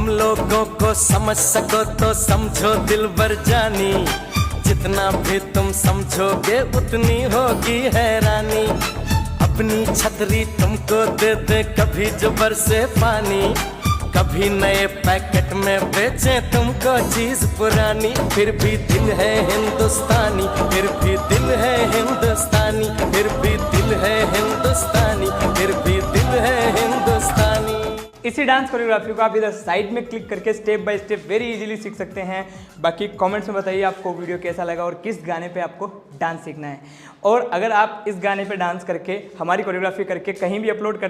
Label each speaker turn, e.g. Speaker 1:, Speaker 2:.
Speaker 1: हम लोगों को समझ सको तो समझो दिलबर जानी, जितना भी तुम समझोगे उतनी होगी हैरानी। अपनी छतरी तुमको दे दे कभी जो बरसे पानी, कभी नए पैकेट में बेचे तुमको चीज पुरानी। फिर भी दिल है हिंदुस्तानी, फिर भी दिल है हिंदुस्तानी, फिर भी दिल है हिंदुस्तानी, फिर भी दिल है हिंदुस्तानी।
Speaker 2: इसी डांस कोरियोग्राफी को आप इधर साइड में क्लिक करके step by step very easily सीख सकते हैं। बाकी कमेंट्स में बताइए आपको वीडियो कैसा लगा और किस गाने पे आपको डांस सीखना है। और अगर आप इस गाने पे डांस करके हमारी कोरियोग्राफी करके कहीं भी अपलोड करते